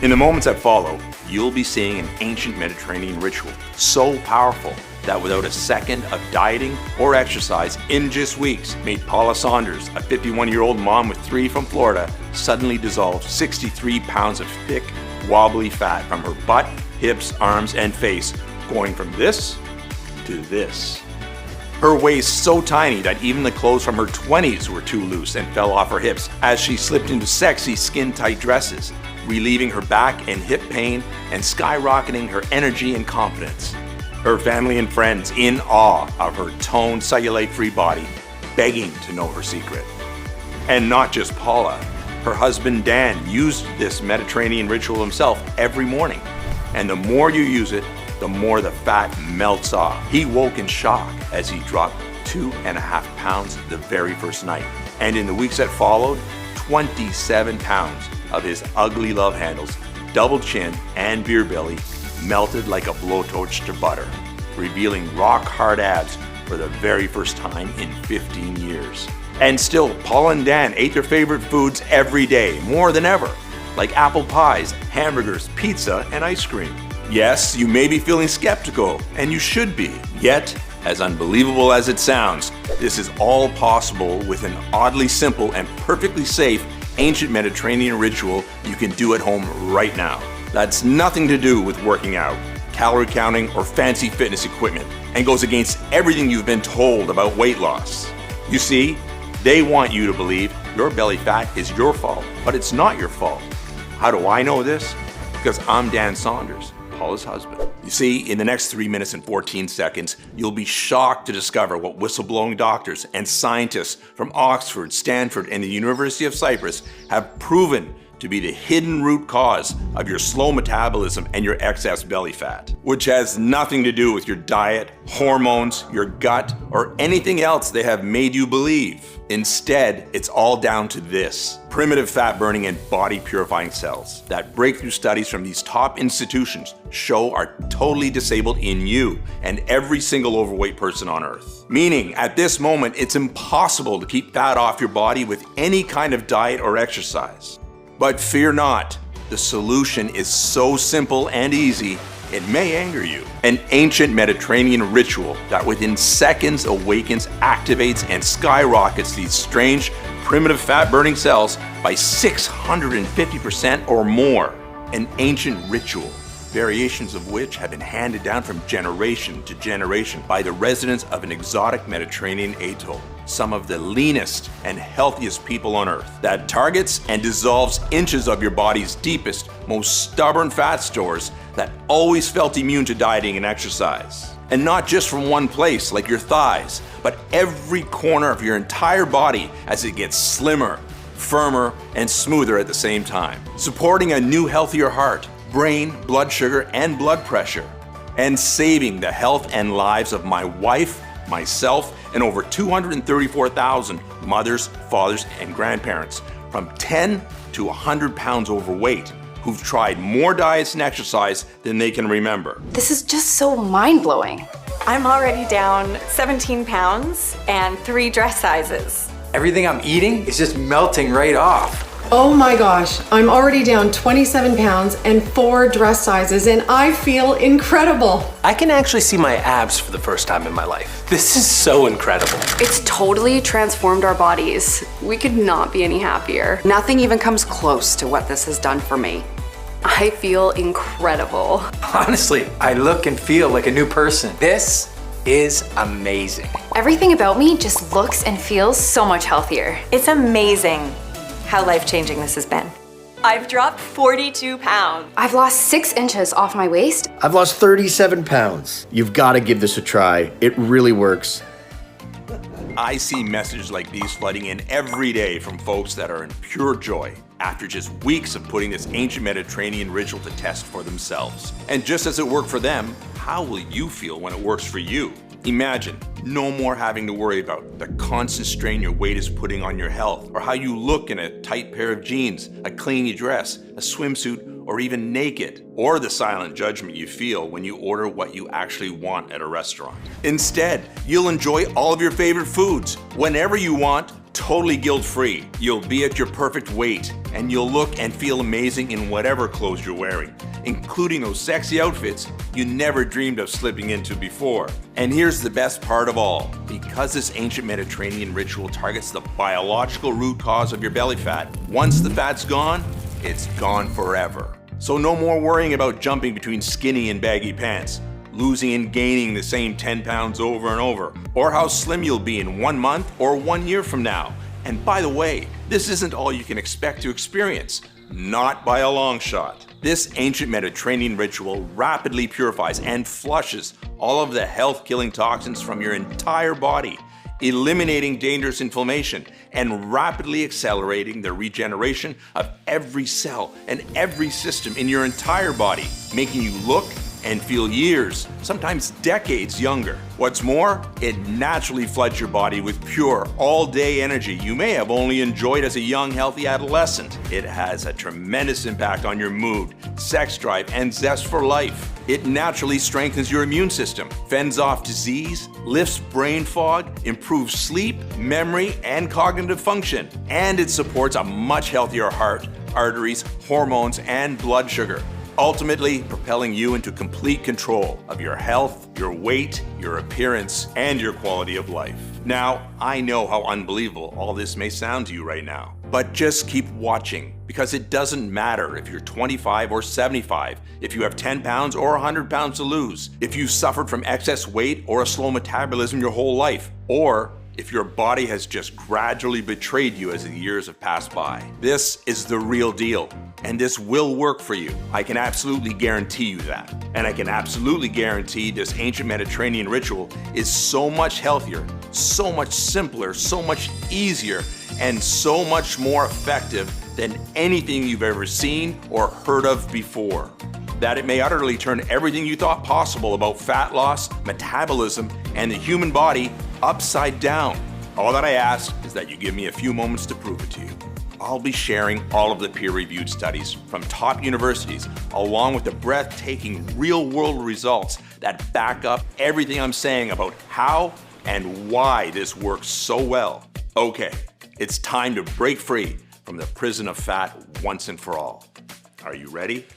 In the moments that follow, you'll be seeing an ancient Mediterranean ritual so powerful that without a second of dieting or exercise in just weeks, made Paula Saunders, a 51-year-old mom with 3 from Florida, suddenly dissolve 63 pounds of thick, wobbly fat from her butt, hips, arms, and face, going from this to this. Her waist so tiny that even the clothes from her 20s were too loose and fell off her hips as she slipped into sexy skin-tight dresses, relieving her back and hip pain and skyrocketing her energy and confidence. Her family and friends in awe of her toned, cellulite-free body, begging to know her secret. And not just Paula. Her husband Dan used this Mediterranean ritual himself every morning. And the more you use it, the more the fat melts off. He woke in shock as he dropped 2.5 pounds the very first night. And in the weeks that followed, 27 pounds of his ugly love handles, double chin, and beer belly melted like a blowtorch to butter, revealing rock-hard abs for the very first time in 15 years. And still, Paul and Dan ate their favorite foods every day, more than ever, like apple pies, hamburgers, pizza, and ice cream. Yes, you may be feeling skeptical, and you should be. Yet, as unbelievable as it sounds, this is all possible with an oddly simple and perfectly safe ancient Mediterranean ritual you can do at home right now. That's nothing to do with working out, calorie counting, or fancy fitness equipment, and goes against everything you've been told about weight loss. You see, they want you to believe your belly fat is your fault, but it's not your fault. How do I know this? Because I'm Dan Saunders, Paula's husband. You see, in the next 3 minutes and 14 seconds, you'll be shocked to discover what whistleblowing doctors and scientists from Oxford, Stanford, and the University of Cyprus have proven to be the hidden root cause of your slow metabolism and your excess belly fat, which has nothing to do with your diet, hormones, your gut, or anything else they have made you believe. Instead, it's all down to this: primitive fat burning and body purifying cells that breakthrough studies from these top institutions show are totally disabled in you and every single overweight person on earth. Meaning, at this moment, it's impossible to keep fat off your body with any kind of diet or exercise. But fear not, the solution is so simple and easy, it may anger you. An ancient Mediterranean ritual that within seconds awakens, activates, and skyrockets these strange, primitive fat-burning cells by 650% or more. An ancient ritual, variations of which have been handed down from generation to generation by the residents of an exotic Mediterranean atoll. Some of the leanest and healthiest people on earth, that targets and dissolves inches of your body's deepest, most stubborn fat stores that always felt immune to dieting and exercise. And not just from one place like your thighs, but every corner of your entire body as it gets slimmer, firmer, and smoother at the same time. Supporting a new, healthier heart, brain, blood sugar, and blood pressure, and saving the health and lives of my wife, myself, and over 234,000 mothers, fathers, and grandparents from 10 to 100 pounds overweight who've tried more diets and exercise than they can remember. This is just so mind-blowing. I'm already down 17 pounds and 3 dress sizes. Everything I'm eating is just melting right off. Oh my gosh, I'm already down 27 pounds and 4 dress sizes, and I feel incredible. I can actually see my abs for the first time in my life. This is so incredible. It's totally transformed our bodies. We could not be any happier. Nothing even comes close to what this has done for me. I feel incredible. Honestly, I look and feel like a new person. This is amazing. Everything about me just looks and feels so much healthier. It's amazing how life-changing this has been. I've dropped 42 pounds. I've lost 6 inches off my waist. I've lost 37 pounds. You've got to give this a try. It really works. I see messages like these flooding in every day from folks that are in pure joy after just weeks of putting this ancient Mediterranean ritual to test for themselves. And just as it worked for them, how will you feel when it works for you? Imagine no more having to worry about the constant strain your weight is putting on your health, or how you look in a tight pair of jeans, a clingy dress, a swimsuit, or even naked, or the silent judgment you feel when you order what you actually want at a restaurant. Instead, you'll enjoy all of your favorite foods whenever you want, totally guilt-free. You'll be at your perfect weight, and you'll look and feel amazing in whatever clothes you're wearing, including those sexy outfits you never dreamed of slipping into before. And here's the best part of all. Because this ancient Mediterranean ritual targets the biological root cause of your belly fat, once the fat's gone, it's gone forever. So no more worrying about jumping between skinny and baggy pants, losing and gaining the same 10 pounds over and over, or how slim you'll be in 1 month or 1 year from now. And by the way, this isn't all you can expect to experience. Not by a long shot. This ancient Mediterranean ritual rapidly purifies and flushes all of the health-killing toxins from your entire body, eliminating dangerous inflammation and rapidly accelerating the regeneration of every cell and every system in your entire body, making you look and feel years, sometimes decades younger. What's more, it naturally floods your body with pure, all-day energy you may have only enjoyed as a young, healthy adolescent. It has a tremendous impact on your mood, sex drive, and zest for life. It naturally strengthens your immune system, fends off disease, lifts brain fog, improves sleep, memory, and cognitive function. And it supports a much healthier heart, arteries, hormones, and blood sugar, ultimately propelling you into complete control of your health, your weight, your appearance, and your quality of life. Now, I know how unbelievable all this may sound to you right now, but just keep watching, because it doesn't matter if you're 25 or 75, if you have 10 pounds or 100 pounds to lose, if you've suffered from excess weight or a slow metabolism your whole life, or if your body has just gradually betrayed you as the years have passed by. This is the real deal, and this will work for you. I can absolutely guarantee you that. And I can absolutely guarantee this ancient Mediterranean ritual is so much healthier, so much simpler, so much easier, and so much more effective than anything you've ever seen or heard of before, that it may utterly turn everything you thought possible about fat loss, metabolism, and the human body upside down. All that I ask is that you give me a few moments to prove it to you. I'll be sharing all of the peer-reviewed studies from top universities, along with the breathtaking real-world results that back up everything I'm saying about how and why this works so well. Okay, it's time to break free from the prison of fat once and for all. Are you ready?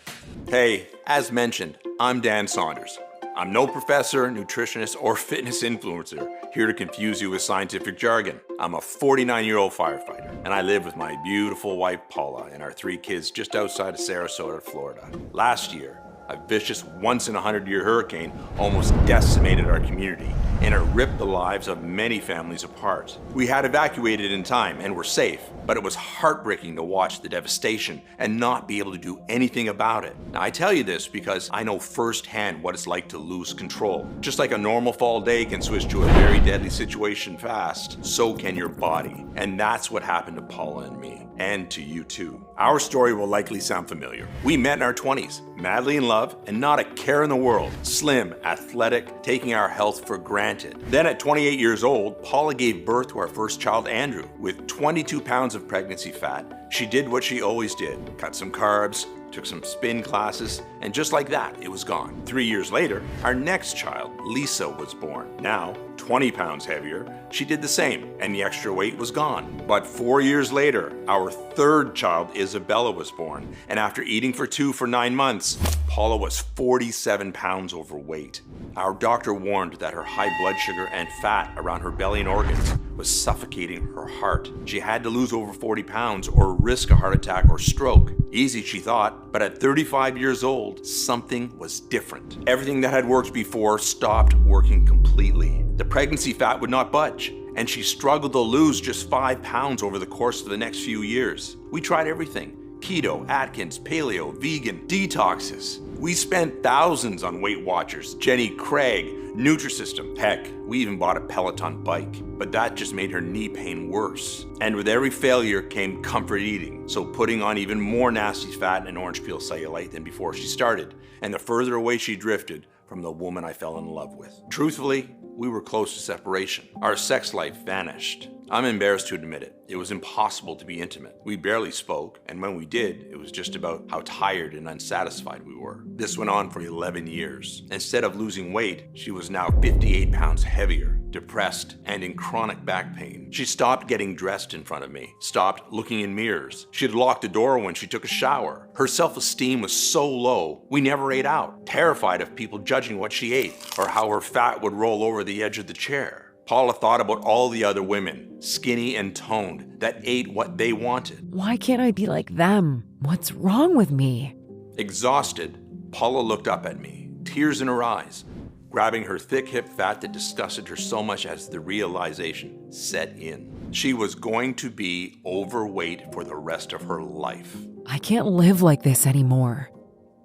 Hey, as mentioned, I'm Dan Saunders. I'm no professor, nutritionist, or fitness influencer here to confuse you with scientific jargon. I'm a 49-year-old firefighter, and I live with my beautiful wife Paula and our 3 kids just outside of Sarasota, Florida. Last year, a vicious once-in-a-100-year hurricane almost decimated our community, and it ripped the lives of many families apart. We had evacuated in time and were safe, but it was heartbreaking to watch the devastation and not be able to do anything about it. Now, I tell you this because I know firsthand what it's like to lose control. Just like a normal fall day can switch to a very deadly situation fast, so can your body. And that's what happened to Paula and me, and to you too. Our story will likely sound familiar. We met in our 20s, madly in love, and not a care in the world, slim, athletic, taking our health for granted. Then at 28 years old, Paula gave birth to our first child, Andrew. With 22 pounds of pregnancy fat, she did what she always did, cut some carbs, took some spin classes, and just like that, it was gone. 3 years later, our next child, Lisa, was born. Now, 20 pounds heavier, she did the same, and the extra weight was gone. But 4 years later, our third child, Isabella, was born, and after eating for 2 for 9 months, Paula was 47 pounds overweight. Our doctor warned that her high blood sugar and fat around her belly and organs was suffocating her heart. She had to lose over 40 pounds or risk a heart attack or stroke. Easy, she thought, but at 35 years old, something was different. Everything that had worked before stopped working completely. The pregnancy fat would not budge, and she struggled to lose just 5 pounds over the course of the next few years. We tried everything: keto, Atkins, paleo, vegan, detoxes. We spent thousands on Weight Watchers, Jenny Craig, Nutrisystem. Heck, we even bought a Peloton bike, but that just made her knee pain worse. And with every failure came comfort eating, so putting on even more nasty fat and orange peel cellulite than before she started, and the further away she drifted from the woman I fell in love with. Truthfully, we were close to separation. Our sex life vanished. I'm embarrassed to admit it. It was impossible to be intimate. We barely spoke, and when we did, it was just about how tired and unsatisfied we were. This went on for 11 years. Instead of losing weight, she was now 58 pounds heavier. depressed, and in chronic back pain. She stopped getting dressed in front of me, stopped looking in mirrors. She'd lock the door when she took a shower. Her self-esteem was so low, we never ate out, terrified of people judging what she ate or how her fat would roll over the edge of the chair. Paula thought about all the other women, skinny and toned, that ate what they wanted. Why can't I be like them? What's wrong with me? Exhausted, Paula looked up at me, tears in her eyes, grabbing her thick hip fat that disgusted her so much as the realization set in. She was going to be overweight for the rest of her life. I can't live like this anymore.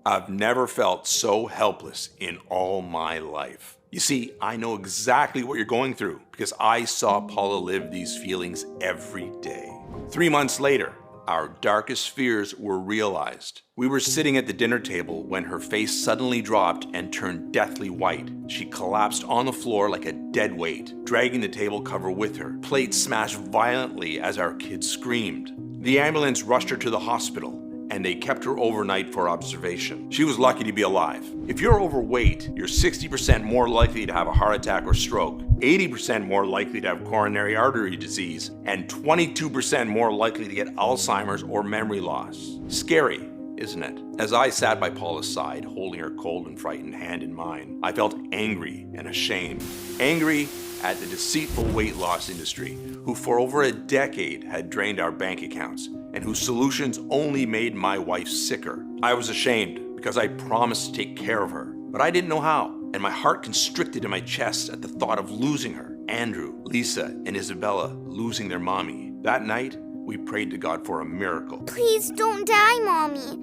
I've never felt so helpless in all my life. You see, I know exactly what you're going through because I saw Paula live these feelings every day. 3 months later, our darkest fears were realized. We were sitting at the dinner table when her face suddenly dropped and turned deathly white. She collapsed on the floor like a dead weight, dragging the table cover with her. Plates smashed violently as our kids screamed. The ambulance rushed her to the hospital, and they kept her overnight for observation. She was lucky to be alive. If you're overweight, you're 60% more likely to have a heart attack or stroke, 80% more likely to have coronary artery disease, and 22% more likely to get Alzheimer's or memory loss. Scary, isn't it? As I sat by Paula's side, holding her cold and frightened hand in mine, I felt angry and ashamed. Angry at the deceitful weight loss industry, who for over a decade had drained our bank accounts and whose solutions only made my wife sicker. I was ashamed because I promised to take care of her, but I didn't know how, and my heart constricted in my chest at the thought of losing her. Andrew, Lisa, and Isabella losing their mommy. That night, we prayed to God for a miracle. Please don't die, Mommy.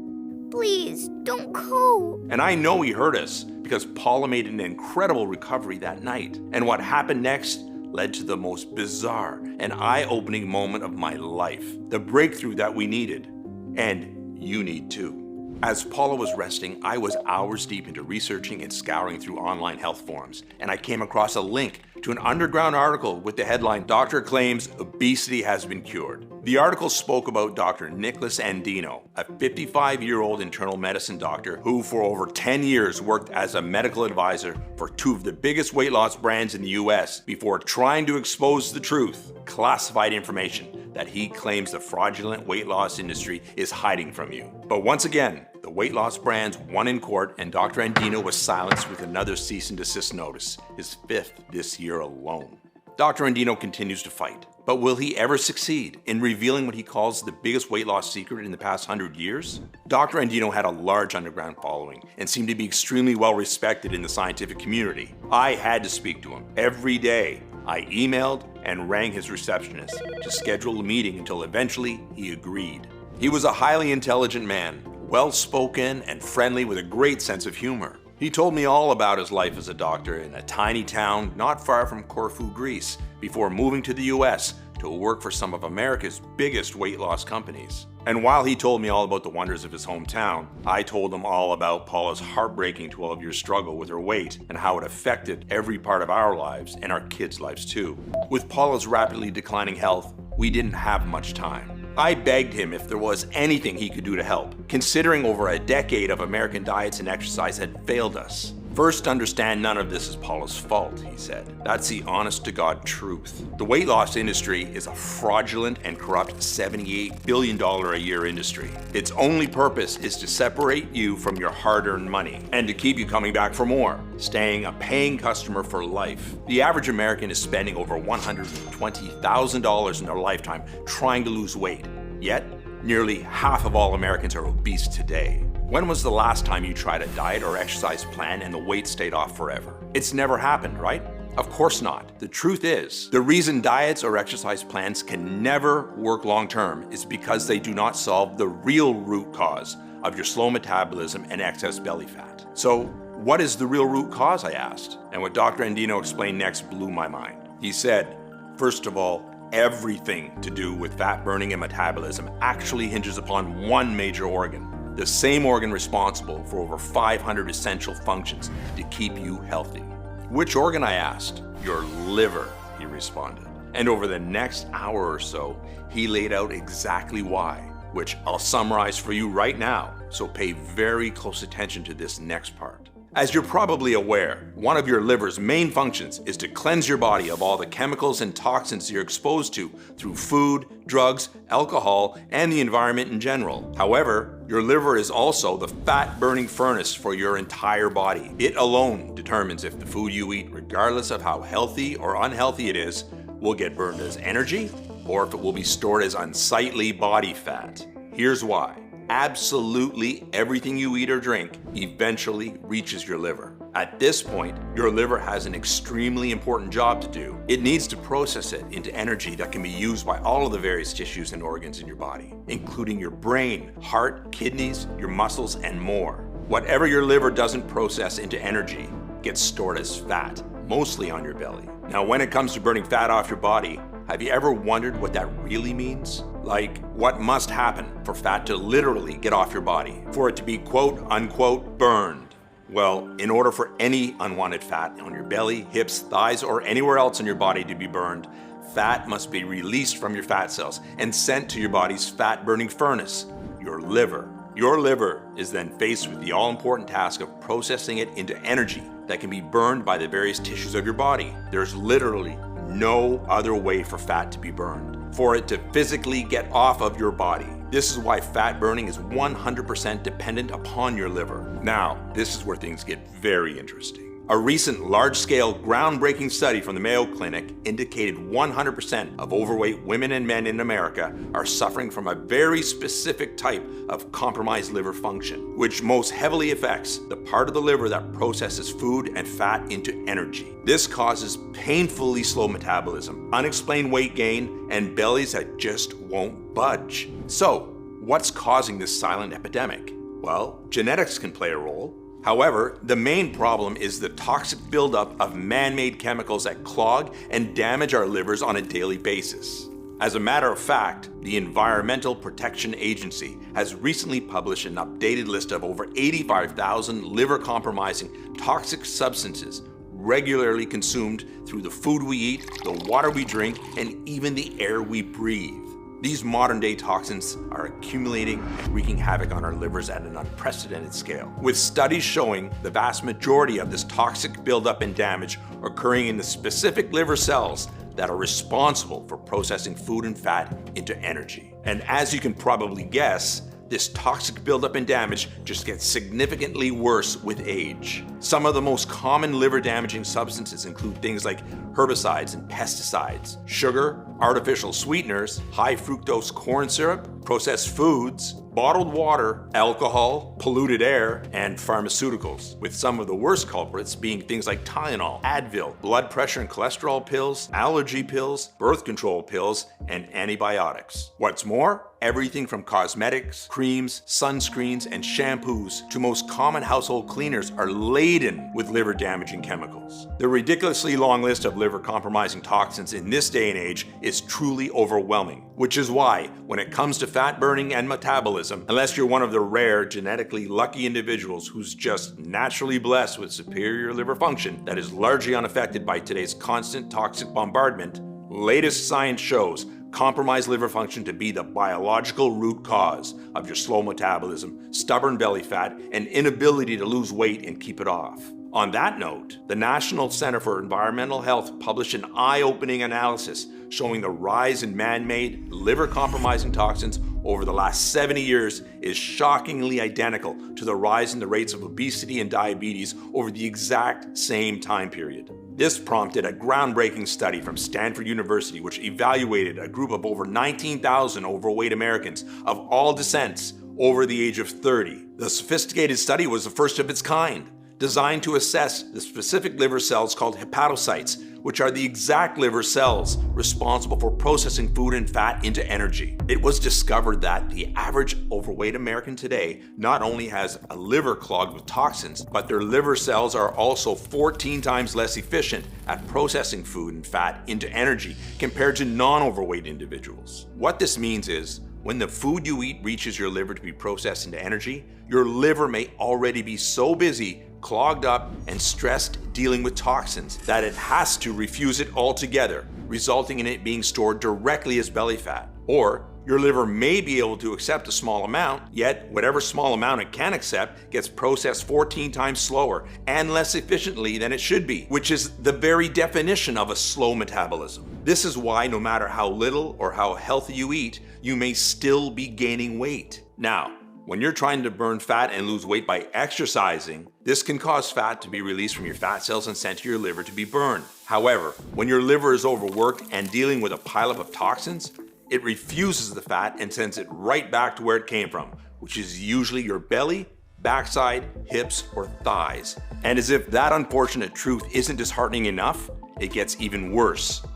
Please don't go. And I know he heard us because Paula made an incredible recovery that night. And what happened next led to the most bizarre and eye-opening moment of my life. The breakthrough that we needed. And you need too. As Paula was resting, I was hours deep into researching and scouring through online health forums, and I came across a link to an underground article with the headline, "Doctor Claims Obesity Has Been Cured." The article spoke about Dr. Nicholas Andino, a 55-year-old internal medicine doctor who for over 10 years worked as a medical advisor for two of the biggest weight loss brands in the US before trying to expose the truth, classified information that he claims the fraudulent weight loss industry is hiding from you. But once again, the weight loss brands won in court and Dr. Andino was silenced with another cease and desist notice, his 5th this year alone. Dr. Andino continues to fight, but will he ever succeed in revealing what he calls the biggest weight loss secret in the past 100 years? Dr. Andino had a large underground following and seemed to be extremely well respected in the scientific community. I had to speak to him every day. I emailed and rang his receptionist to schedule a meeting until eventually he agreed. He was a highly intelligent man, well-spoken and friendly with a great sense of humor. He told me all about his life as a doctor in a tiny town not far from Corfu, Greece, before moving to the US to work for some of America's biggest weight loss companies. And while he told me all about the wonders of his hometown, I told him all about Paula's heartbreaking 12-year struggle with her weight and how it affected every part of our lives and our kids' lives too. With Paula's rapidly declining health, we didn't have much time. I begged him if there was anything he could do to help, considering over a decade of American diets and exercise had failed us. First, understand none of this is Paula's fault, he said. That's the honest-to-God truth. The weight loss industry is a fraudulent and corrupt $78 billion a year industry. Its only purpose is to separate you from your hard-earned money and to keep you coming back for more, staying a paying customer for life. The average American is spending over $120,000 in their lifetime trying to lose weight, yet nearly half of all Americans are obese today. When was the last time you tried a diet or exercise plan and the weight stayed off forever? It's never happened, right? Of course not. The truth is, the reason diets or exercise plans can never work long-term is because they do not solve the real root cause of your slow metabolism and excess belly fat. So, what is the real root cause, I asked? And what Dr. Andino explained next blew my mind. He said, first of all, everything to do with fat burning and metabolism actually hinges upon one major organ. The same organ responsible for over 500 essential functions to keep you healthy. Which organ, I asked? Your liver, he responded. And over the next hour or so, he laid out exactly why, which I'll summarize for you right now, so pay very close attention to this next part. As you're probably aware, one of your liver's main functions is to cleanse your body of all the chemicals and toxins you're exposed to through food, drugs, alcohol, and the environment in general. However, your liver is also the fat-burning furnace for your entire body. It alone determines if the food you eat, regardless of how healthy or unhealthy it is, will get burned as energy or if it will be stored as unsightly body fat. Here's why. Absolutely everything you eat or drink eventually reaches your liver. At this point, your liver has an extremely important job to do. It needs to process it into energy that can be used by all of the various tissues and organs in your body, including your brain, heart, kidneys, your muscles, and more. Whatever your liver doesn't process into energy gets stored as fat, mostly on your belly. Now, when it comes to burning fat off your body, have you ever wondered what that really means? Like, what must happen for fat to literally get off your body, for it to be quote unquote burned? Well, in order for any unwanted fat on your belly, hips, thighs, or anywhere else in your body to be burned, fat must be released from your fat cells and sent to your body's fat-burning furnace, your liver. Your liver is then faced with the all-important task of processing it into energy that can be burned by the various tissues of your body. There's literally no other way for fat to be burned, for it to physically get off of your body. This is why fat burning is 100% dependent upon your liver. Now, this is where things get very interesting. A recent large-scale, groundbreaking study from the Mayo Clinic indicated 100% of overweight women and men in America are suffering from a very specific type of compromised liver function, which most heavily affects the part of the liver that processes food and fat into energy. This causes painfully slow metabolism, unexplained weight gain, and bellies that just won't budge. So, what's causing this silent epidemic? Well, genetics can play a role. However, the main problem is the toxic buildup of man-made chemicals that clog and damage our livers on a daily basis. As a matter of fact, the Environmental Protection Agency has recently published an updated list of over 85,000 liver-compromising toxic substances regularly consumed through the food we eat, the water we drink, and even the air we breathe. These modern-day toxins are accumulating and wreaking havoc on our livers at an unprecedented scale, with studies showing the vast majority of this toxic buildup and damage occurring in the specific liver cells that are responsible for processing food and fat into energy. And as you can probably guess, this toxic buildup and damage just gets significantly worse with age. Some of the most common liver-damaging substances include things like herbicides and pesticides, sugar, artificial sweeteners, high fructose corn syrup, processed foods, bottled water, alcohol, polluted air, and pharmaceuticals, with some of the worst culprits being things like Tylenol, Advil, blood pressure and cholesterol pills, allergy pills, birth control pills, and antibiotics. What's more, everything from cosmetics, creams, sunscreens, and shampoos to most common household cleaners are laden with liver-damaging chemicals. The ridiculously long list of liver-compromising toxins in this day and age is truly overwhelming, which is why, when it comes to fat burning and metabolism, unless you're one of the rare genetically lucky individuals who's just naturally blessed with superior liver function that is largely unaffected by today's constant toxic bombardment, latest science shows compromised liver function to be the biological root cause of your slow metabolism, stubborn belly fat, and inability to lose weight and keep it off. On that note, the National Center for Environmental Health published an eye-opening analysis showing the rise in man-made liver-compromising toxins over the last 70 years is shockingly identical to the rise in the rates of obesity and diabetes over the exact same time period. This prompted a groundbreaking study from Stanford University, which evaluated a group of over 19,000 overweight Americans of all descents over the age of 30. The sophisticated study was the first of its kind, designed to assess the specific liver cells called hepatocytes, which are the exact liver cells responsible for processing food and fat into energy. It was discovered that the average overweight American today not only has a liver clogged with toxins, but their liver cells are also 14 times less efficient at processing food and fat into energy compared to non-overweight individuals. What this means is, when the food you eat reaches your liver to be processed into energy, your liver may already be so busy, clogged up, and stressed dealing with toxins that it has to refuse it altogether, resulting in it being stored directly as belly fat. Or Your liver may be able to accept a small amount, yet whatever small amount it can accept gets processed 14 times slower and less efficiently than it should be, which is the very definition of a slow metabolism. This is why no matter how little or how healthy you eat, you may still be gaining weight. Now, when you're trying to burn fat and lose weight by exercising, this can cause fat to be released from your fat cells and sent to your liver to be burned. However, when your liver is overworked and dealing with a pileup of toxins, it refuses the fat and sends it right back to where it came from, which is usually your belly, backside, hips, or thighs. And as if that unfortunate truth isn't disheartening enough, it gets even worse.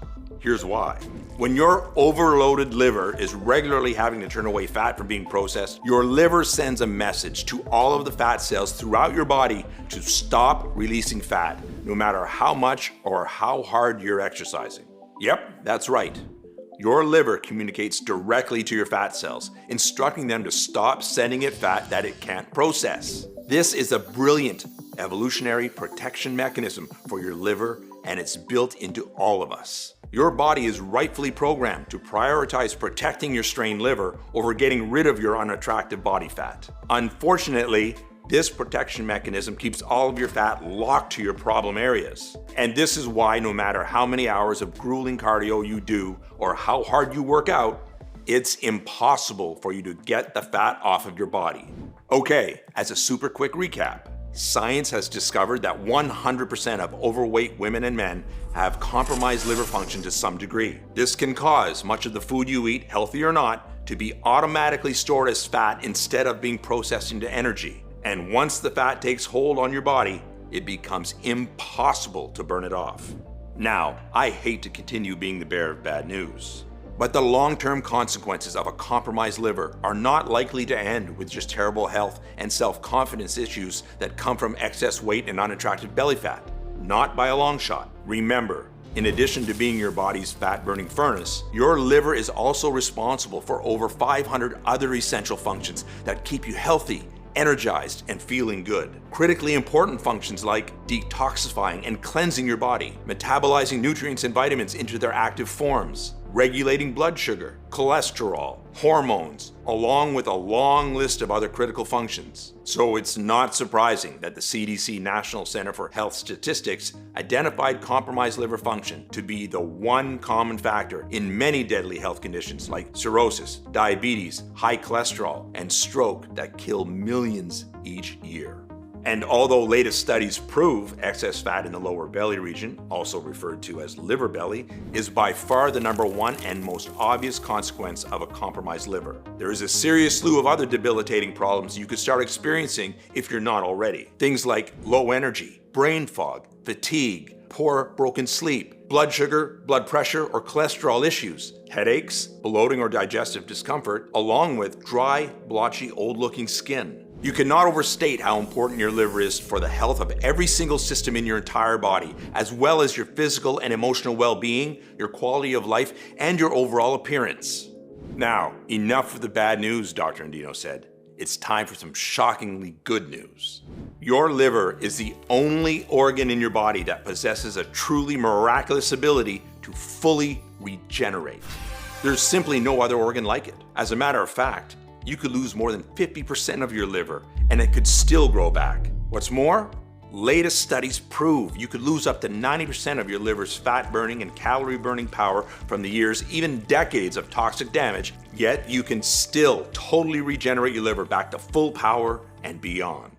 Here's why. When your overloaded liver is regularly having to turn away fat from being processed, your liver sends a message to all of the fat cells throughout your body to stop releasing fat, no matter how much or how hard you're exercising. Yep, that's right. Your liver communicates directly to your fat cells, instructing them to stop sending it fat that it can't process. This is a brilliant evolutionary protection mechanism for your liver, and it's built into all of us. Your body is rightfully programmed to prioritize protecting your strained liver over getting rid of your unattractive body fat. Unfortunately, this protection mechanism keeps all of your fat locked to your problem areas. And this is why no matter how many hours of grueling cardio you do or how hard you work out, it's impossible for you to get the fat off of your body. Okay, as a super quick recap, science has discovered that 100% of overweight women and men have compromised liver function to some degree. This can cause much of the food you eat, healthy or not, to be automatically stored as fat instead of being processed into energy. And once the fat takes hold on your body, it becomes impossible to burn it off. Now, I hate to continue being the bearer of bad news, but the long-term consequences of a compromised liver are not likely to end with just terrible health and self-confidence issues that come from excess weight and unattractive belly fat. Not by a long shot. Remember, in addition to being your body's fat-burning furnace, your liver is also responsible for over 500 other essential functions that keep you healthy, energized, and feeling good. Critically important functions like detoxifying and cleansing your body, metabolizing nutrients and vitamins into their active forms, regulating blood sugar, cholesterol, hormones, along with a long list of other critical functions. So it's not surprising that the CDC National Center for Health Statistics identified compromised liver function to be the one common factor in many deadly health conditions like cirrhosis, diabetes, high cholesterol, and stroke that kill millions each year. And although latest studies prove excess fat in the lower belly region, also referred to as liver belly, is by far the number one and most obvious consequence of a compromised liver, there is a serious slew of other debilitating problems you could start experiencing if you're not already. Things like low energy, brain fog, fatigue, poor broken sleep, blood sugar, blood pressure, or cholesterol issues, headaches, bloating or digestive discomfort, along with dry, blotchy, old-looking skin. You cannot overstate how important your liver is for the health of every single system in your entire body, as well as your physical and emotional well-being, your quality of life, and your overall appearance. Now, enough of the bad news, Dr. Andino said. It's time for some shockingly good news. Your liver is the only organ in your body that possesses a truly miraculous ability to fully regenerate. There's simply no other organ like it. As a matter of fact, you could lose more than 50% of your liver and it could still grow back. What's more, latest studies prove you could lose up to 90% of your liver's fat-burning and calorie-burning power from the years, even decades of toxic damage, yet you can still totally regenerate your liver back to full power and beyond.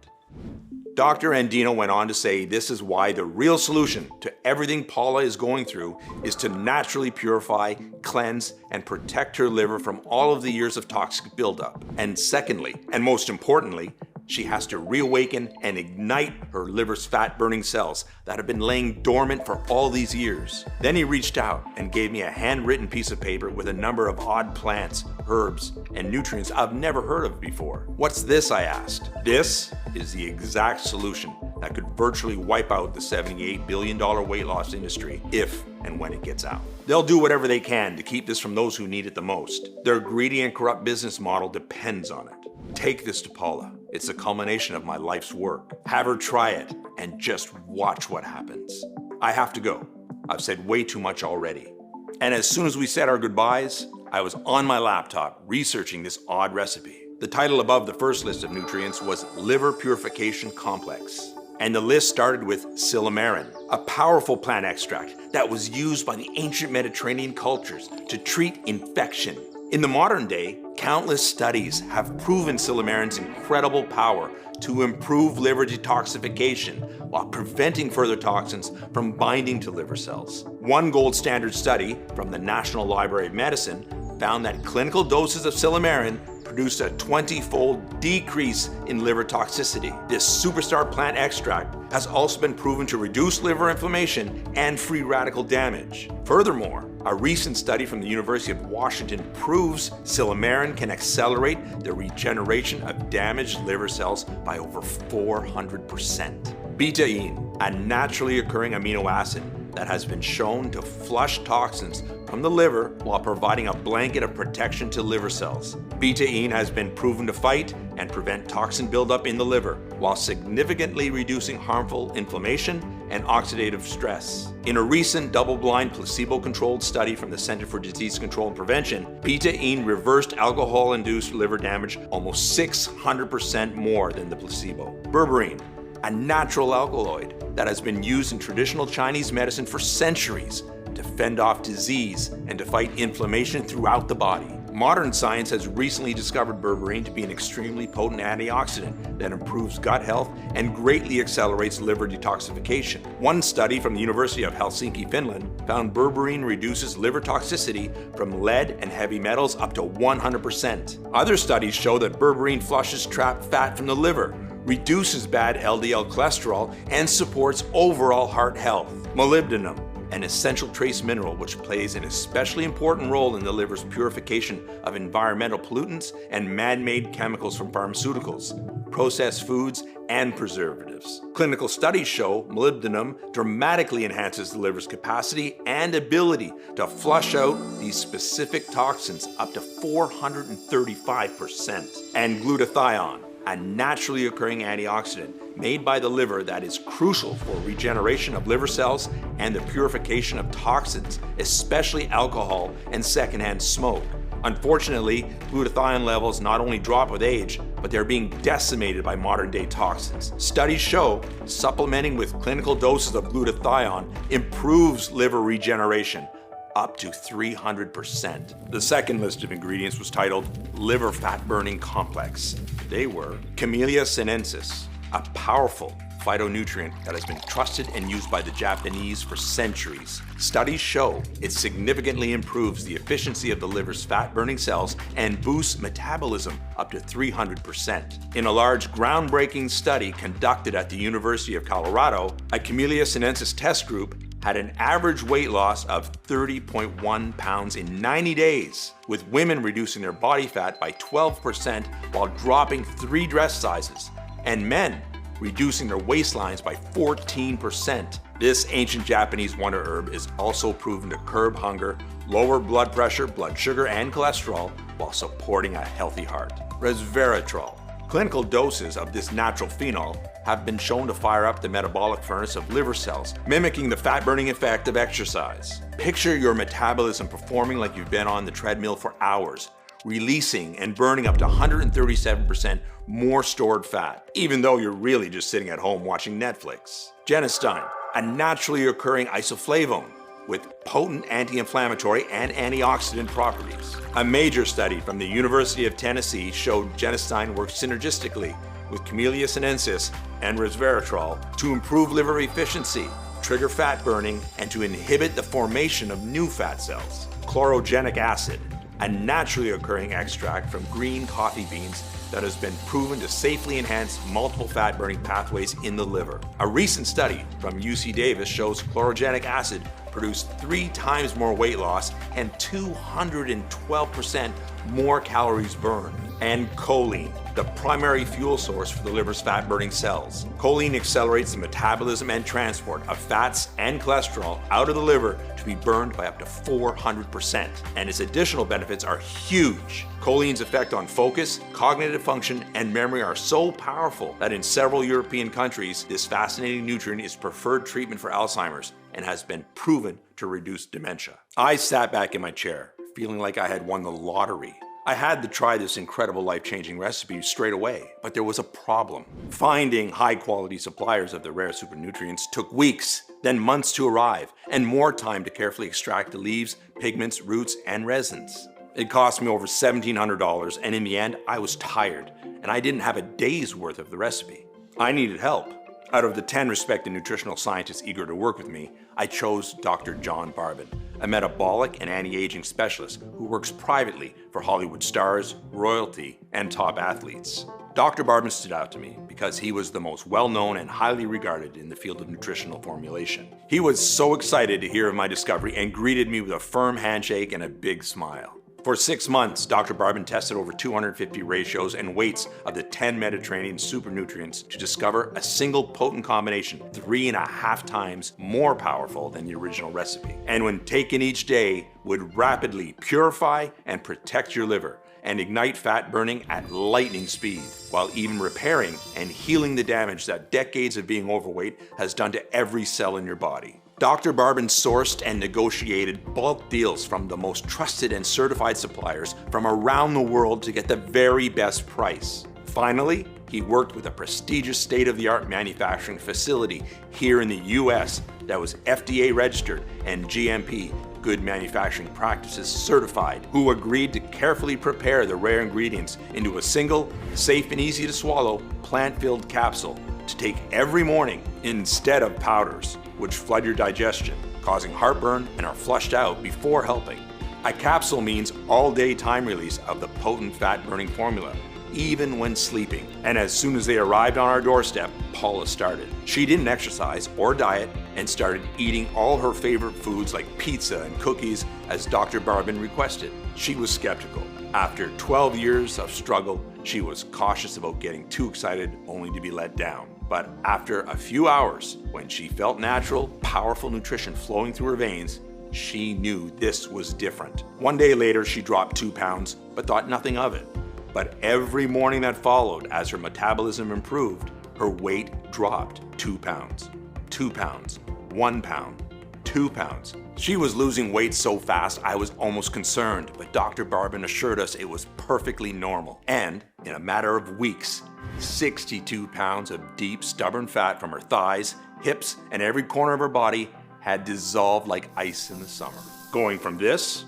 Dr. Andino went on to say this is why the real solution to everything Paula is going through is to naturally purify, cleanse, and protect her liver from all of the years of toxic buildup. And secondly, and most importantly, she has to reawaken and ignite her liver's fat-burning cells that have been laying dormant for all these years. Then he reached out and gave me a handwritten piece of paper with a number of odd plants, herbs, and nutrients I've never heard of before. What's this, I asked. This is the exact solution that could virtually wipe out the $78 billion weight loss industry if and when it gets out. They'll do whatever they can to keep this from those who need it the most. Their greedy and corrupt business model depends on it. Take this to Paula. It's a culmination of my life's work. Have her try it and just watch what happens. I have to go. I've said way too much already. And as soon as we said our goodbyes, I was on my laptop researching this odd recipe. The title above the first list of nutrients was Liver Purification Complex. And the list started with silymarin, a powerful plant extract that was used by the ancient Mediterranean cultures to treat infection. In the modern day, countless studies have proven silymarin's incredible power to improve liver detoxification while preventing further toxins from binding to liver cells. One gold standard study from the National Library of Medicine found that clinical doses of silymarin produced a 20-fold decrease in liver toxicity. This superstar plant extract has also been proven to reduce liver inflammation and free radical damage. Furthermore, a recent study from the University of Washington proves silymarin can accelerate the regeneration of damaged liver cells by over 400%. Betaine, a naturally occurring amino acid that has been shown to flush toxins from the liver while providing a blanket of protection to liver cells. Betaine has been proven to fight and prevent toxin buildup in the liver while significantly reducing harmful inflammation and oxidative stress. In a recent double-blind placebo-controlled study from the Center for Disease Control and Prevention, betaine reversed alcohol-induced liver damage almost 600% more than the placebo. Berberine, a natural alkaloid that has been used in traditional Chinese medicine for centuries to fend off disease and to fight inflammation throughout the body. Modern science has recently discovered berberine to be an extremely potent antioxidant that improves gut health and greatly accelerates liver detoxification. One study from the University of Helsinki, Finland, found berberine reduces liver toxicity from lead and heavy metals up to 100%. Other studies show that berberine flushes trapped fat from the liver, reduces bad LDL cholesterol, and supports overall heart health. Molybdenum, an essential trace mineral which plays an especially important role in the liver's purification of environmental pollutants and man-made chemicals from pharmaceuticals, processed foods, and preservatives. Clinical studies show molybdenum dramatically enhances the liver's capacity and ability to flush out these specific toxins up to 435%. And glutathione, a naturally occurring antioxidant made by the liver that is crucial for regeneration of liver cells and the purification of toxins, especially alcohol and secondhand smoke. Unfortunately, glutathione levels not only drop with age, but they're being decimated by modern-day toxins. Studies show supplementing with clinical doses of glutathione improves liver regeneration up to 300%. The second list of ingredients was titled Liver Fat Burning Complex. They were Camellia sinensis, a powerful phytonutrient that has been trusted and used by the Japanese for centuries. Studies show it significantly improves the efficiency of the liver's fat-burning cells and boosts metabolism up to 300%. In a large groundbreaking study conducted at the University of Colorado, a Camellia sinensis test group had an average weight loss of 30.1 pounds in 90 days, with women reducing their body fat by 12% while dropping 3 dress sizes, and men reducing their waistlines by 14%. This ancient Japanese wonder herb is also proven to curb hunger, lower blood pressure, blood sugar, and cholesterol while supporting a healthy heart. Resveratrol. Clinical doses of this natural phenol have been shown to fire up the metabolic furnace of liver cells, mimicking the fat-burning effect of exercise. Picture your metabolism performing like you've been on the treadmill for hours, releasing and burning up to 137% more stored fat, even though you're really just sitting at home watching Netflix. Genistein, a naturally occurring isoflavone with potent anti-inflammatory and antioxidant properties. A major study from the University of Tennessee showed genistein works synergistically with Camellia sinensis and resveratrol to improve liver efficiency, trigger fat burning, and to inhibit the formation of new fat cells. Chlorogenic acid, a naturally occurring extract from green coffee beans that has been proven to safely enhance multiple fat-burning pathways in the liver. A recent study from UC Davis shows chlorogenic acid produced 3 times more weight loss and 212% more calories burned. And choline, the primary fuel source for the liver's fat-burning cells. Choline accelerates the metabolism and transport of fats and cholesterol out of the liver to be burned by up to 400%. And its additional benefits are huge. Choline's effect on focus, cognitive function, and memory are so powerful that in several European countries, this fascinating nutrient is preferred treatment for Alzheimer's and has been proven to reduce dementia. I sat back in my chair, feeling like I had won the lottery. I had to try this incredible life-changing recipe straight away, but there was a problem. Finding high-quality suppliers of the rare supernutrients took weeks, then months to arrive, and more time to carefully extract the leaves, pigments, roots, and resins. It cost me over $1,700, and in the end, I was tired, and I didn't have a day's worth of the recipe. I needed help. Out of the 10 respected nutritional scientists eager to work with me, I chose Dr. John Barbin, a metabolic and anti-aging specialist who works privately for Hollywood stars, royalty, and top athletes. Dr. Barbin stood out to me because he was the most well-known and highly regarded in the field of nutritional formulation. He was so excited to hear of my discovery and greeted me with a firm handshake and a big smile. For 6 months, Dr. Barbin tested over 250 ratios and weights of the 10 Mediterranean supernutrients to discover a single potent combination 3.5 times more powerful than the original recipe. And when taken each day, would rapidly purify and protect your liver and ignite fat burning at lightning speed, while even repairing and healing the damage that decades of being overweight has done to every cell in your body. Dr. Barbin sourced and negotiated bulk deals from the most trusted and certified suppliers from around the world to get the very best price. Finally, he worked with a prestigious state-of-the-art manufacturing facility here in the US that was FDA registered and GMP, Good Manufacturing Practices certified, who agreed to carefully prepare the rare ingredients into a single, safe and easy to swallow, plant-filled capsule to take every morning instead of powders, which flood your digestion, causing heartburn and are flushed out before helping. A capsule means all-day time release of the potent fat-burning formula, even when sleeping. And as soon as they arrived on our doorstep, Paula started. She didn't exercise or diet and started eating all her favorite foods like pizza and cookies as Dr. Barbin requested. She was skeptical. After 12 years of struggle, she was cautious about getting too excited only to be let down. But after a few hours, when she felt natural, powerful nutrition flowing through her veins, she knew this was different. One day later, she dropped 2 pounds, but thought nothing of it. But every morning that followed, as her metabolism improved, her weight dropped 2 pounds, 2 pounds, 1 pound, 2 pounds. She was losing weight so fast I was almost concerned, but Dr. Barbin assured us it was perfectly normal. And in a matter of weeks, 62 pounds of deep, stubborn fat from her thighs, hips, and every corner of her body had dissolved like ice in the summer. Going from this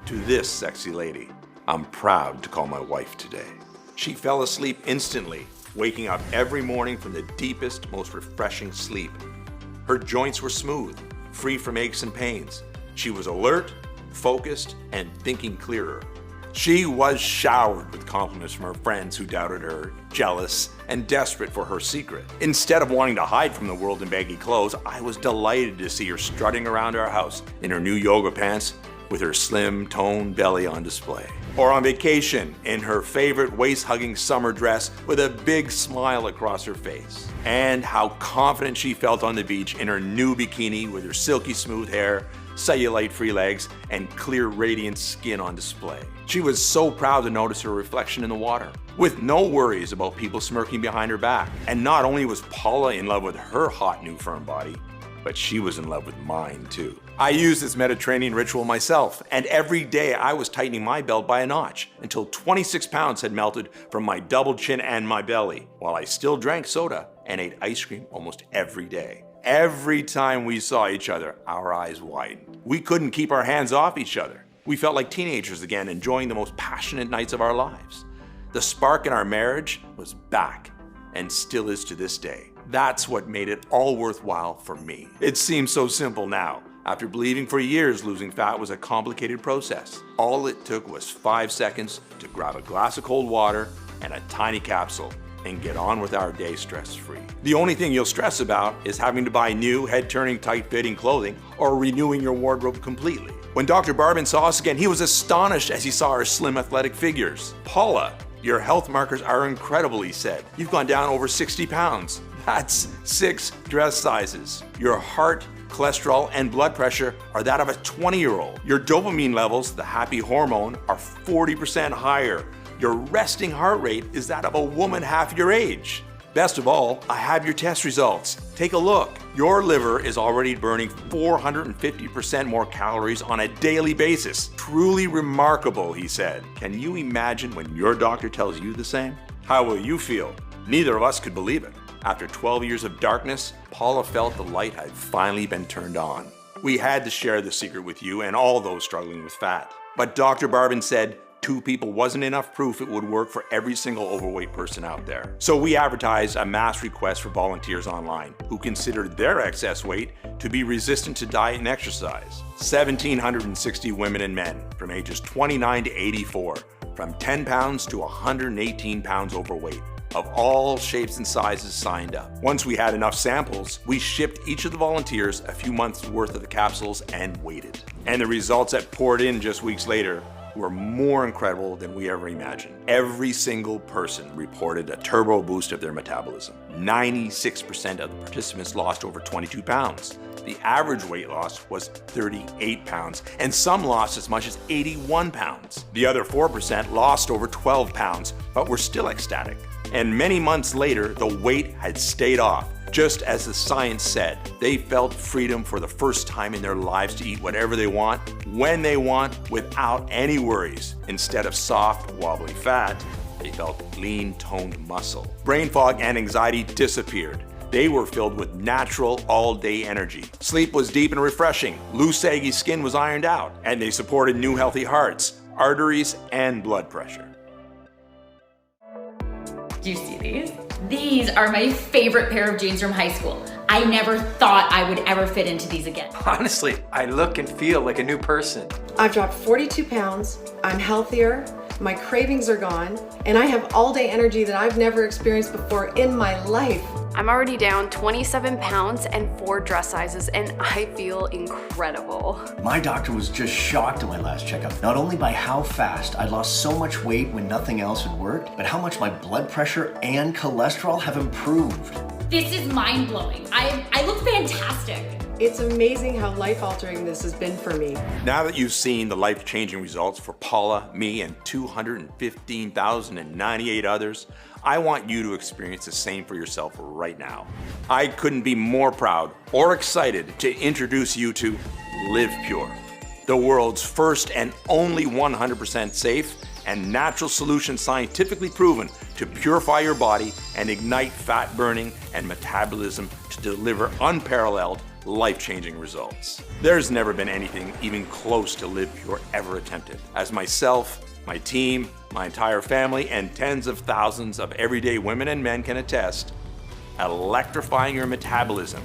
to this sexy lady, I'm proud to call my wife today. She fell asleep instantly, waking up every morning from the deepest, most refreshing sleep. Her joints were smooth, free from aches and pains. She was alert, focused, and thinking clearer. She was showered with compliments from her friends who doubted her, jealous, and desperate for her secret. Instead of wanting to hide from the world in baggy clothes, I was delighted to see her strutting around our house in her new yoga pants with her slim, toned belly on display. Or on vacation in her favorite waist-hugging summer dress with a big smile across her face. And how confident she felt on the beach in her new bikini with her silky smooth hair, cellulite-free legs, and clear radiant skin on display. She was so proud to notice her reflection in the water, with no worries about people smirking behind her back. And not only was Paula in love with her hot new firm body, but she was in love with mine too. I used this Mediterranean ritual myself, and every day I was tightening my belt by a notch until 26 pounds had melted from my double chin and my belly, while I still drank soda and ate ice cream almost every day. Every time we saw each other, our eyes widened. We couldn't keep our hands off each other. We felt like teenagers again, enjoying the most passionate nights of our lives. The spark in our marriage was back, and still is to this day. That's what made it all worthwhile for me. It seems so simple now. After believing for years losing fat was a complicated process, all it took was 5 seconds to grab a glass of cold water and a tiny capsule and get on with our day stress-free. The only thing you'll stress about is having to buy new, head-turning, tight-fitting clothing or renewing your wardrobe completely. When Dr. Barbin saw us again, he was astonished as he saw our slim, athletic figures. Paula, your health markers are incredible, he said. You've gone down over 60 pounds. That's 6 dress sizes. Your heart, cholesterol, and blood pressure are that of a 20-year-old. Your dopamine levels, the happy hormone, are 40% higher. Your resting heart rate is that of a woman half your age. Best of all, I have your test results. Take a look. Your liver is already burning 450% more calories on a daily basis. Truly remarkable, he said. Can you imagine when your doctor tells you the same? How will you feel? Neither of us could believe it. After 12 years of darkness, Paula felt the light had finally been turned on. We had to share the secret with you and all those struggling with fat. But Dr. Barbin said 2 people wasn't enough proof it would work for every single overweight person out there. So we advertised a mass request for volunteers online who considered their excess weight to be resistant to diet and exercise. 1,760 women and men from ages 29 to 84, from 10 pounds to 118 pounds overweight, of all shapes and sizes signed up. Once we had enough samples, we shipped each of the volunteers a few months worth of the capsules and waited. And the results that poured in just weeks later were more incredible than we ever imagined. Every single person reported a turbo boost of their metabolism. 96% of the participants lost over 22 pounds. The average weight loss was 38 pounds, and some lost as much as 81 pounds. The other 4% lost over 12 pounds, but were still ecstatic. And many months later, the weight had stayed off. Just as the science said, they felt freedom for the first time in their lives to eat whatever they want, when they want, without any worries. Instead of soft, wobbly fat, they felt lean, toned muscle. Brain fog and anxiety disappeared. They were filled with natural, all-day energy. Sleep was deep and refreshing. Loose, saggy skin was ironed out. And they supported new, healthy hearts, arteries, and blood pressure. Do you see these? These are my favorite pair of jeans from high school. I never thought I would ever fit into these again. Honestly, I look and feel like a new person. I've dropped 42 pounds, I'm healthier, my cravings are gone, and I have all-day energy that I've never experienced before in my life. I'm already down 27 pounds and 4 dress sizes, and I feel incredible. My doctor was just shocked at my last checkup, not only by how fast I'd lost so much weight when nothing else had worked, but how much my blood pressure and cholesterol have improved. This is mind-blowing. I look fantastic. It's amazing how life-altering this has been for me. Now that you've seen the life-changing results for Paula, me, and 215,098 others, I want you to experience the same for yourself right now. I couldn't be more proud or excited to introduce you to Liv Pure, the world's first and only 100% safe and natural solution scientifically proven to purify your body and ignite fat burning and metabolism to deliver unparalleled, life-changing results. There's never been anything even close to Liv Pure ever attempted. As myself, my team, my entire family, and tens of thousands of everyday women and men can attest, electrifying your metabolism,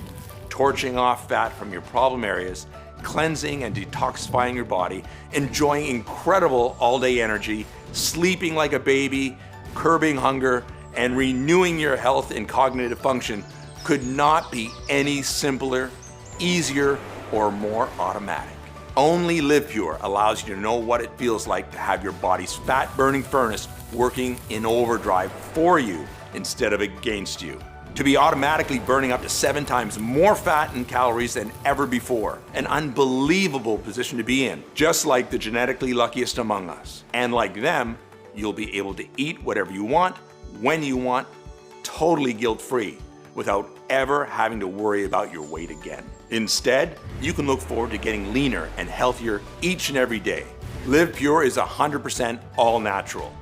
torching off fat from your problem areas, cleansing and detoxifying your body, enjoying incredible all-day energy, sleeping like a baby, curbing hunger, and renewing your health and cognitive function could not be any simpler, easier, or more automatic. Only Liv Pure allows you to know what it feels like to have your body's fat-burning furnace working in overdrive for you instead of against you. To be automatically burning up to 7 times more fat and calories than ever before. An unbelievable position to be in, just like the genetically luckiest among us. And like them, you'll be able to eat whatever you want, when you want, totally guilt-free, without ever having to worry about your weight again. Instead, you can look forward to getting leaner and healthier each and every day. Liv Pure is 100% all natural,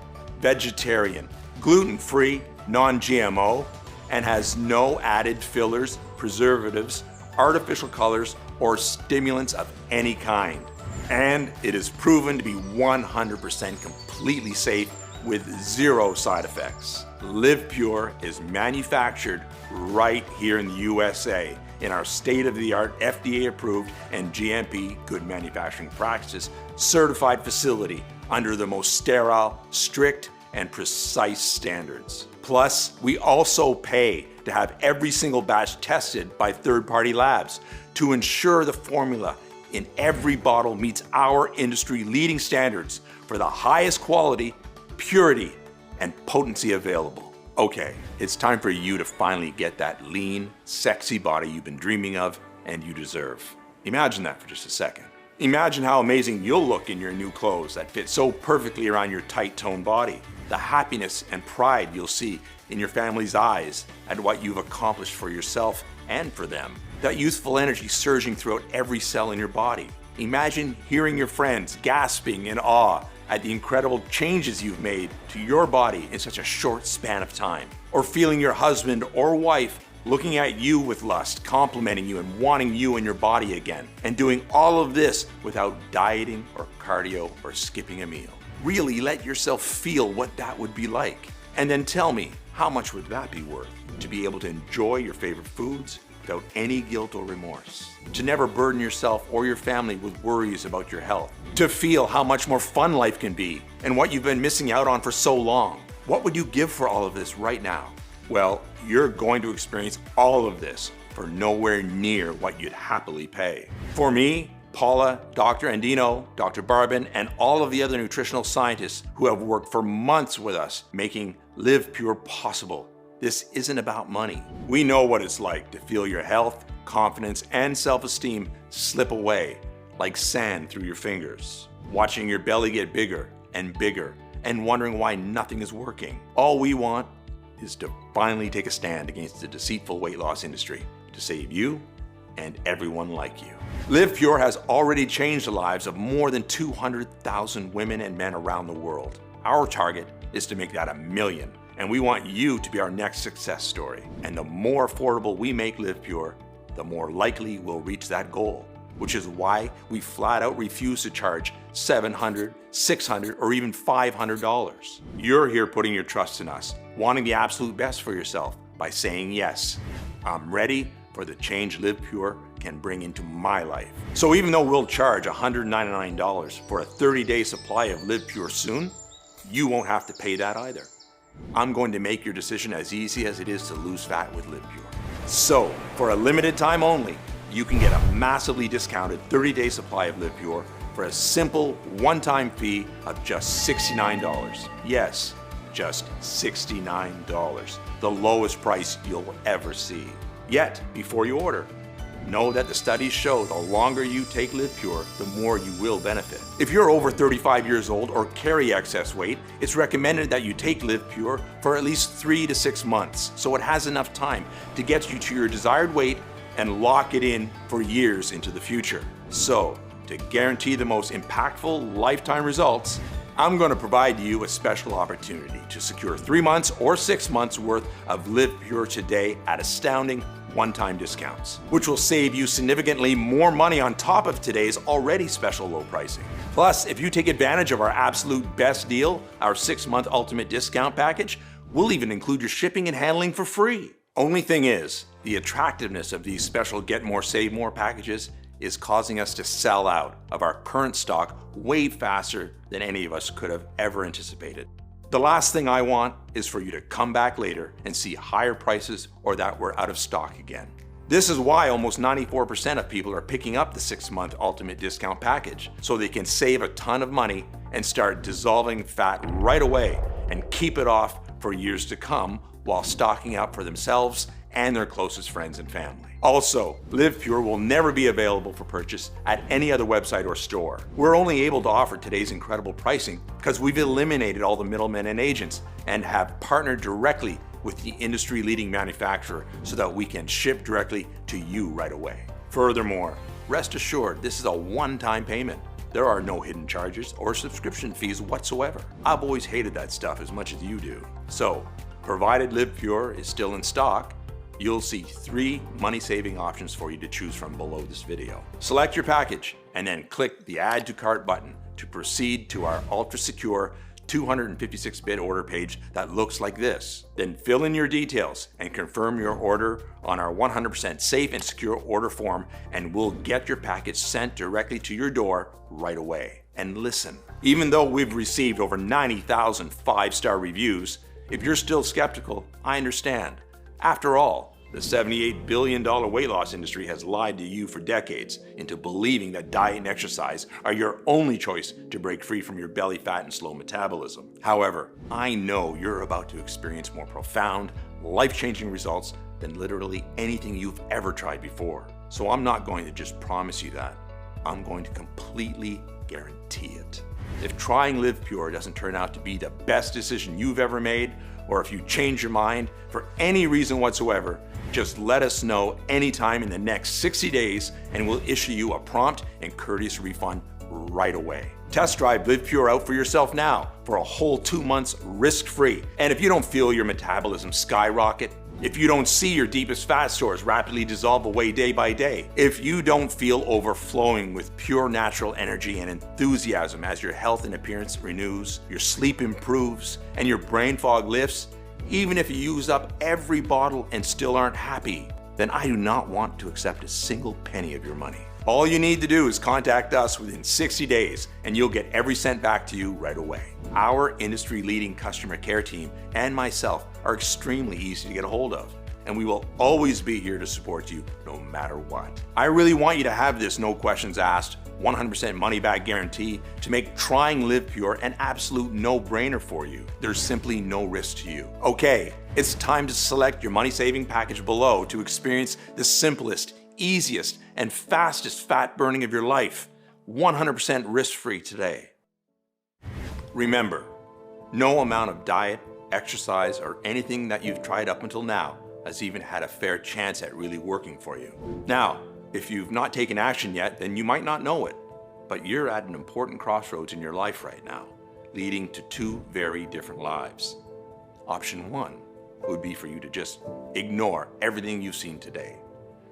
vegetarian, gluten-free, non-GMO, and has no added fillers, preservatives, artificial colors, or stimulants of any kind. And it is proven to be 100% completely safe with 0 side effects. Liv Pure is manufactured right here in the USA in our state-of-the-art FDA-approved and GMP Good Manufacturing Practices certified facility under the most sterile, strict, and precise standards. Plus, we also pay to have every single batch tested by third-party labs to ensure the formula in every bottle meets our industry-leading standards for the highest quality, purity, and potency available. Okay, it's time for you to finally get that lean, sexy body you've been dreaming of and you deserve. Imagine that for just a second. Imagine how amazing you'll look in your new clothes that fit so perfectly around your tight toned body. the happiness and pride you'll see in your family's eyes at what you've accomplished for yourself and for them. That youthful energy surging throughout every cell in your body. Imagine hearing your friends gasping in awe at the incredible changes you've made to your body in such a short span of time. Or feeling your husband or wife looking at you with lust, complimenting you and wanting you in your body again. And doing all of this without dieting or cardio or skipping a meal. Really let yourself feel what that would be like. And then tell me, how much would that be worth? To be able to enjoy your favorite foods without any guilt or remorse. To never burden yourself or your family with worries about your health. To feel how much more fun life can be and what you've been missing out on for so long. What would you give for all of this right now? Well, you're going to experience all of this for nowhere near what you'd happily pay. For me, Paula, Dr. Andino, Dr. Barbin, and all of the other nutritional scientists who have worked for months with us making Liv Pure possible. This isn't about money. We know what it's like to feel your health, confidence, and self-esteem slip away like sand through your fingers. Watching your belly get bigger and wondering why nothing is working. All we want is to finally take a stand against the deceitful weight loss industry to save you and everyone like you. Liv Pure has already changed the lives of more than 200,000 women and men around the world. Our target is to make that 1 million, and we want you to be our next success story. And the more affordable we make Liv Pure, the more likely we'll reach that goal, which is why we flat out refuse to charge $700, $600, or even $500. You're here putting your trust in us, wanting the absolute best for yourself by saying yes. I'm ready for the change Liv Pure can bring into my life. So even though we'll charge $199 for a 30-day supply of Liv Pure soon, you won't have to pay that either. I'm going to make your decision as easy as it is to lose fat with Liv Pure. So, for a limited time only, you can get a massively discounted 30-day supply of Liv Pure for a simple one-time fee of just $69. Yes, just $69. The lowest price you'll ever see. Yet, before you order, know that the studies show the longer you take Liv Pure, the more you will benefit. If you're over 35 years old or carry excess weight, it's recommended that you take Liv Pure for at least 3 to 6 months, so it has enough time to get you to your desired weight and lock it in for years into the future. So, to guarantee the most impactful lifetime results, I'm going to provide you a special opportunity to secure 3 months or 6 months worth of Liv Pure today at astounding one-time discounts, which will save you significantly more money on top of today's already special low pricing. Plus, if you take advantage of our absolute best deal, our 6-month ultimate discount package, we'll even include your shipping and handling for free. Only thing is, the attractiveness of these special Get More, Save More packages is causing us to sell out of our current stock way faster than any of us could have ever anticipated. The last thing I want is for you to come back later and see higher prices or that we're out of stock again. This is why almost 94% of people are picking up the 6-month ultimate discount package, so they can save a ton of money and start dissolving fat right away and keep it off for years to come while stocking up for themselves and their closest friends and family. Also, Liv Pure will never be available for purchase at any other website or store. We're only able to offer today's incredible pricing because we've eliminated all the middlemen and agents and have partnered directly with the industry-leading manufacturer so that we can ship directly to you right away. Furthermore, rest assured this is a one-time payment. There are no hidden charges or subscription fees whatsoever. I've always hated that stuff as much as you do. So, provided Liv Pure is still in stock, you'll see 3 money-saving options for you to choose from below this video. Select your package and then click the Add to Cart button to proceed to our ultra-secure 256-bit order page that looks like this. Then fill in your details and confirm your order on our 100% safe and secure order form, and we'll get your package sent directly to your door right away. And listen, even though we've received over 90,000 5-star reviews, if you're still skeptical, I understand. After all, the $78 billion weight loss industry has lied to you for decades into believing that diet and exercise are your only choice to break free from your belly fat and slow metabolism. However, I know you're about to experience more profound, life-changing results than literally anything you've ever tried before. So I'm not going to just promise you that. I'm going to completely guarantee it. If trying Liv Pure doesn't turn out to be the best decision you've ever made, or if you change your mind for any reason whatsoever, just let us know anytime in the next 60 days and we'll issue you a prompt and courteous refund right away. Test drive Liv Pure out for yourself now for a whole 2 months risk-free. And if you don't feel your metabolism skyrocket, if you don't see your deepest fat stores rapidly dissolve away day by day, if you don't feel overflowing with pure natural energy and enthusiasm as your health and appearance renews, your sleep improves, and your brain fog lifts, even if you use up every bottle and still aren't happy, then I do not want to accept a single penny of your money. All you need to do is contact us within 60 days and you'll get every cent back to you right away. Our industry-leading customer care team and myself are extremely easy to get a hold of, and we will always be here to support you no matter what. I really want you to have this no questions asked, 100% money back guarantee to make trying Liv Pure an absolute no-brainer for you. There's simply no risk to you. Okay, it's time to select your money-saving package below to experience the simplest, easiest, and fastest fat burning of your life, 100% risk-free today. Remember, no amount of diet, exercise, or anything that you've tried up until now has even had a fair chance at really working for you. Now, if you've not taken action yet, then you might not know it, but you're at an important crossroads in your life right now, leading to 2 very different lives. Option 1 would be for you to just ignore everything you've seen today.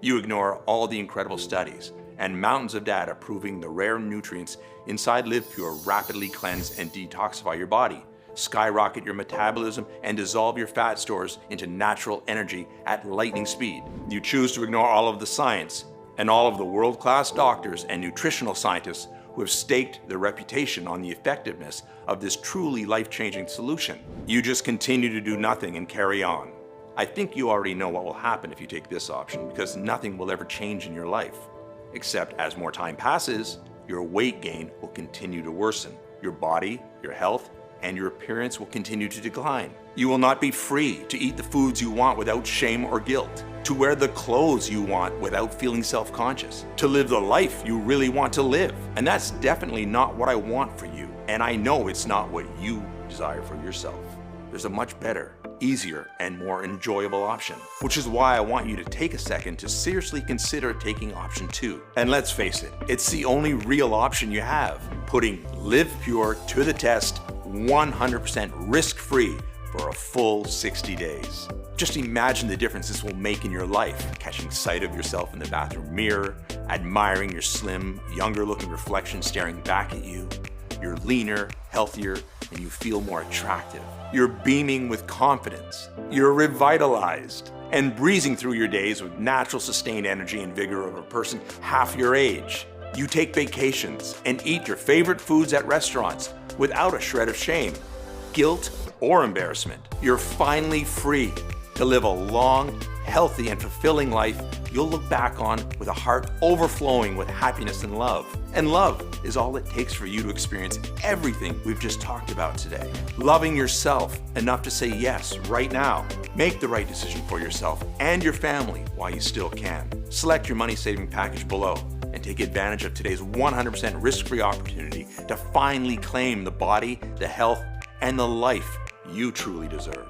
You ignore all the incredible studies and mountains of data proving the rare nutrients inside Liv Pure rapidly cleanse and detoxify your body, skyrocket your metabolism, and dissolve your fat stores into natural energy at lightning speed. You choose to ignore all of the science and all of the world-class doctors and nutritional scientists who have staked their reputation on the effectiveness of this truly life-changing solution. You just continue to do nothing and carry on. I think you already know what will happen if you take this option, because nothing will ever change in your life. Except as more time passes, your weight gain will continue to worsen. Your body, your health, and your appearance will continue to decline. You will not be free to eat the foods you want without shame or guilt, to wear the clothes you want without feeling self-conscious, to live the life you really want to live. And that's definitely not what I want for you. And I know it's not what you desire for yourself. There's a much better, easier, and more enjoyable option, which is why I want you to take a second to seriously consider taking option 2. And let's face it, it's the only real option you have, putting Liv Pure to the test 100% risk-free for a full 60 days. Just imagine the difference this will make in your life, catching sight of yourself in the bathroom mirror, admiring your slim, younger-looking reflection staring back at you. You're leaner, healthier, and you feel more attractive. You're beaming with confidence. You're revitalized and breezing through your days with natural sustained energy and vigor of a person half your age. You take vacations and eat your favorite foods at restaurants without a shred of shame, guilt, or embarrassment. You're finally free to live a long, healthy, and fulfilling life you'll look back on with a heart overflowing with happiness and love. And love is all it takes for you to experience everything we've just talked about today. Loving yourself enough to say yes right now. Make the right decision for yourself and your family while you still can. Select your money-saving package below and take advantage of today's 100% risk-free opportunity to finally claim the body, the health, and the life you truly deserve.